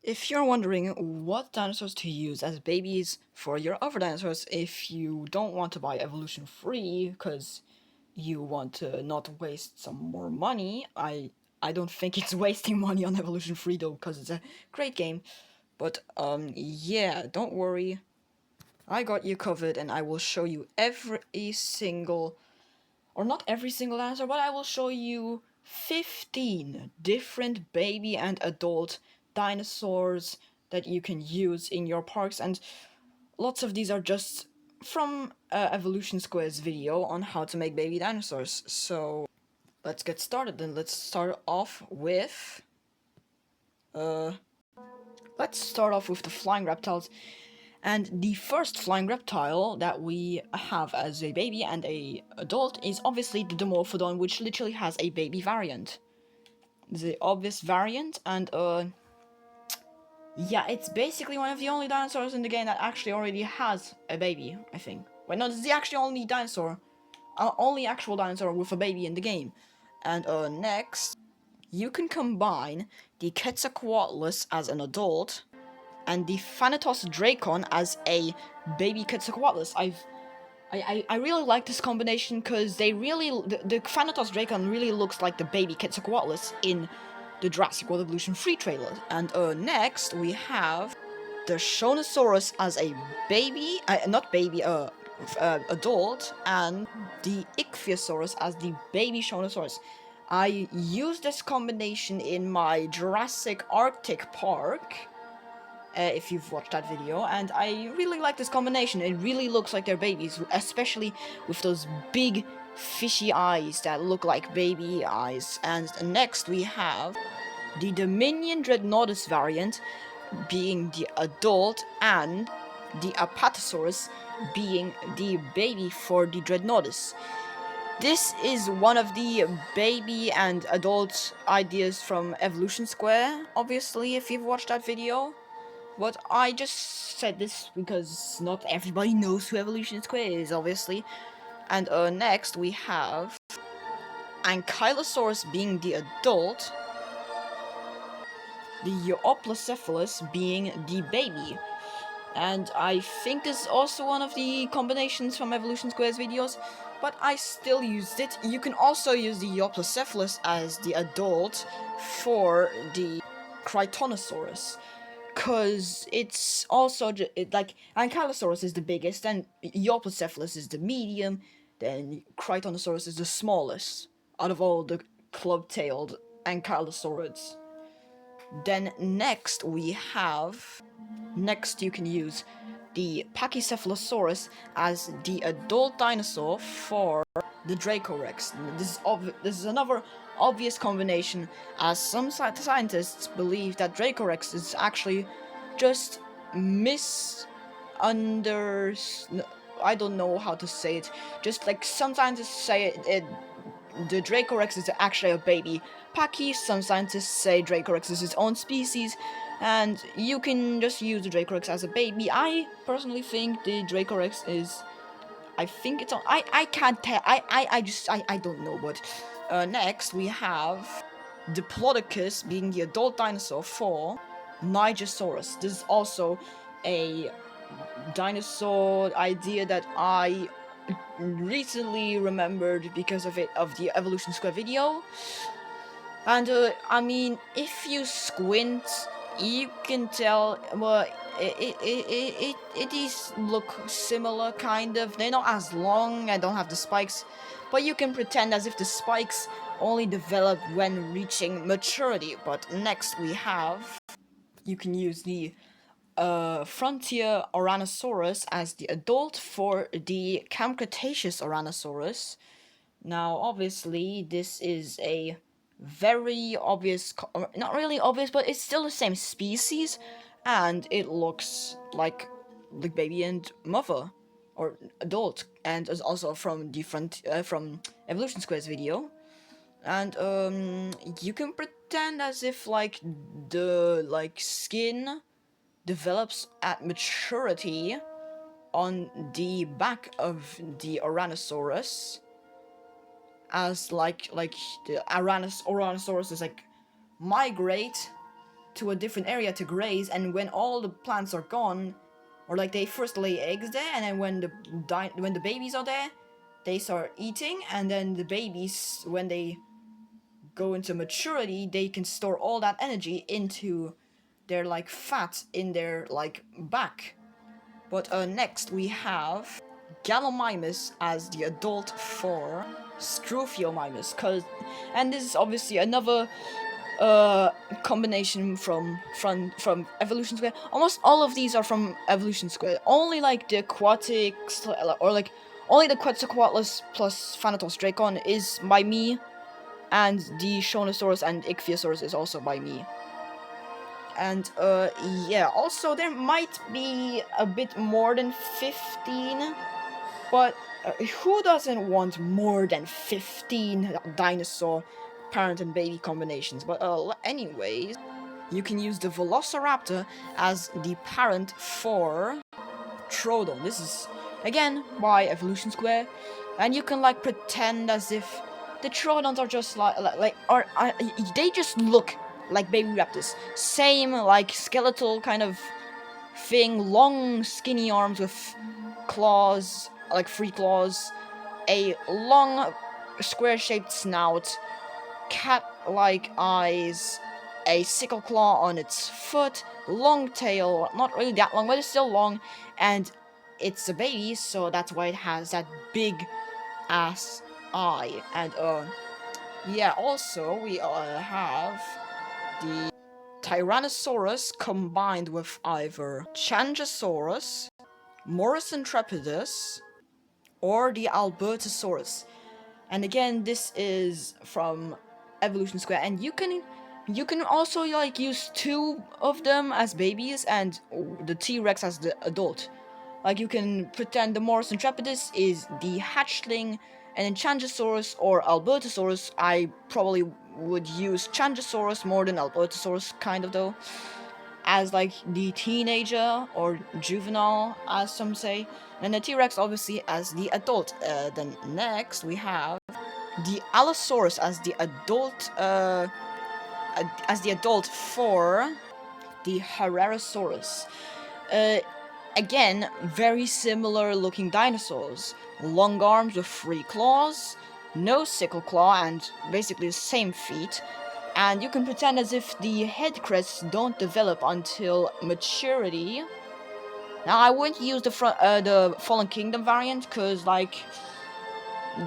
If you're wondering what dinosaurs to use as babies for your other dinosaurs, if you don't want to buy evolution free because you want to not waste some more money, I don't think it's wasting money on evolution free though, because it's a great game. But yeah, don't worry, I got you covered, and I will show you every single, or not every single dinosaur, but I will show you 15 different baby and adult dinosaurs that you can use in your parks, and lots of these are just from Evolution Square's video on how to make baby dinosaurs. So let's get started. Then let's start off with uh the flying reptiles. And the first flying reptile that we have as a baby and a adult is obviously the Dimorphodon, which literally has a baby variant. The obvious variant, and yeah, it's basically one of the only dinosaurs in the game that actually already has a baby, I think. Wait, no, this is the actually only dinosaur, only actual dinosaur with a baby in the game. And next, you can combine the Quetzalcoatlus as an adult and the Thanatos Dracon as a baby Quetzalcoatlus. I really like this combination because the Thanatos Dracon really looks like the baby Quetzalcoatlus in the Jurassic World Evolution 3 trailer. And next we have the Shonosaurus as a baby, not baby, adult, and the Ichthyosaurus as the baby Shonosaurus. I used this combination in my Jurassic Arctic Park, if you've watched that video, and I really like this combination. It really looks like they're babies, especially with those big fishy eyes that look like baby eyes. And next we have the Dominion Dreadnoughtus variant being the adult, and the Apatosaurus being the baby for the Dreadnoughtus. This is one of the baby and adult ideas from Evolution Square, obviously, if you've watched that video. But I just said this because not everybody knows who Evolution Square is, obviously. And next we have Ankylosaurus being the adult, the Euoplocephalus being the baby. And I think this is also one of the combinations from Evolution Square's videos, but I still used it. You can also use the Euoplocephalus as the adult for the Critonosaurus, because it's also like Ankylosaurus is the biggest, and Euoplocephalus is the medium, then Critonosaurus is the smallest out of all the club-tailed Ankylosaurids. Then next you can use the Pachycephalosaurus as the adult dinosaur for the Dracorex. This is another obvious combination, as some scientists believe that Dracorex is actually just I don't know how to say it. Just like some scientists say the Dracorex is actually a baby Pachy. Some scientists say Dracorex is its own species, and you can just use the Dracorex as a baby. I personally think the Dracorex is, I think it's on, I can't tell, I don't know, but next we have Diplodocus being the adult dinosaur for Nigersaurus. This is also a dinosaur idea that I recently remembered because of the Evolution Square video. And I mean, if you squint, you can tell, well, it is look similar, kind of. They're not as long, I don't have the spikes, but you can pretend as if the spikes only develop when reaching maturity. But next we have, you can use the Frontier Oranosaurus as the adult for the Camcretaceous Oranosaurus. Now, obviously, this is a very obvious, not really obvious, but it's still the same species, and it looks like the baby and mother, or adult, and is also from from Evolution Square's video. And you can pretend as if like the skin develops at maturity on the back of the Oranosaurus, as like the Oranosaurus is like migrate to a different area to graze, and when all the plants are gone, or like they first lay eggs there, and then when the babies are there, they start eating, and then the babies, when they go into maturity, they can store all that energy into their like fat in their like back. But next we have Gallimimus as the adult for Struthiomimus, and this is obviously another combination from Evolution Square. Almost all of these are from Evolution Square. Only like the Aquatics, or like only the Quetzalcoatlus plus Thanatos Dracon is by me, and the Shonosaurus and Ichthyosaurus is also by me. And yeah, also there might be a bit more than 15, but who doesn't want more than 15 dinosaur parent and baby combinations? But anyways, you can use the Velociraptor as the parent for Troodon. This is again by Evolution Square, and you can like pretend as if the Troodons are just they just look like baby raptors. Same like skeletal kind of thing, long skinny arms with claws, like 3 claws, a long square-shaped snout, cat-like eyes, a sickle claw on its foot, long tail, not really that long, but it's still long, and it's a baby, so that's why it has that big ass eye. And yeah, also we have the Tyrannosaurus combined with either Changosaurus, Morrison Trepidus, or the Albertosaurus. And again, this is from Evolution Square, and you can also like use 2 of them as babies and the T-Rex as the adult. Like you can pretend the Morrison Trepidus is the hatchling, and then Changosaurus or Albertosaurus, I probably would use Changosaurus more than Albertosaurus, kind of though, as like the teenager or juvenile, as some say, and the T-Rex obviously as the adult. Then next we have the Allosaurus as the adult for the Herrerasaurus. Again, very similar looking dinosaurs. Long arms with 3 claws, no sickle claw, and basically the same feet. And you can pretend as if the head crests don't develop until maturity. Now, I wouldn't use the Fallen Kingdom variant, because like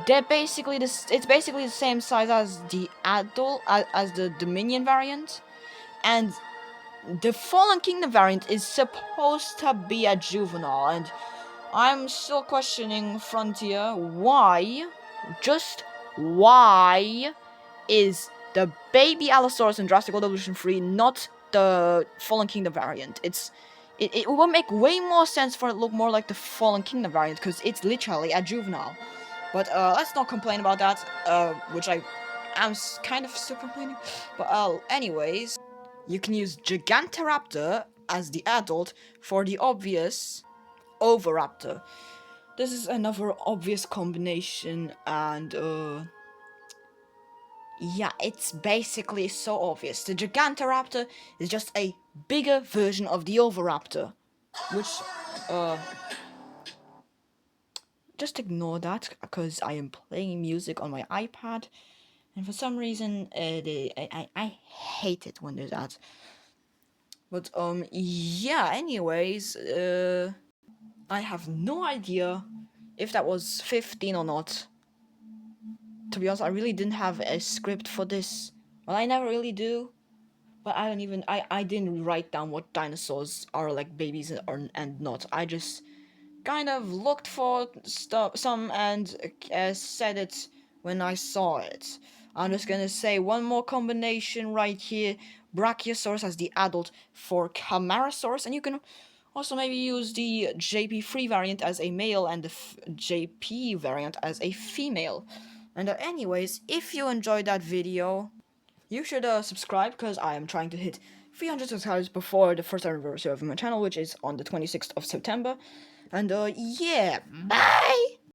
they're basically it's basically the same size as the adult, as the Dominion variant, and the Fallen Kingdom variant is supposed to be a juvenile, and I'm still questioning Frontier just why is the baby Allosaurus in Jurassic World Evolution 3 not the Fallen Kingdom variant? It will make way more sense for it to look more like the Fallen Kingdom variant, because it's literally a juvenile. But let's not complain about that, which I am kind of still complaining. But anyways, you can use Gigantoraptor as the adult for the obvious Oviraptor. This is another obvious combination, and yeah, it's basically so obvious. The Gigantoraptor is just a bigger version of the Oviraptor, which just ignore that, because I am playing music on my iPad, and for some reason I hate it when there's that. But yeah, anyways, I have no idea if that was 15 or not. To be honest, I really didn't have a script for this. Well, I never really do. But I didn't write down what dinosaurs are like babies and not. I just kind of looked for some and said it when I saw it. I'm just gonna say one more combination right here. Brachiosaurus as the adult for Camarasaurus, and you can also maybe use the JP3 variant as a male and the JP variant as a female. And anyways, if you enjoyed that video, you should subscribe, because I am trying to hit 300 subscribers before the first anniversary of my channel, which is on the 26th of September. And yeah, bye!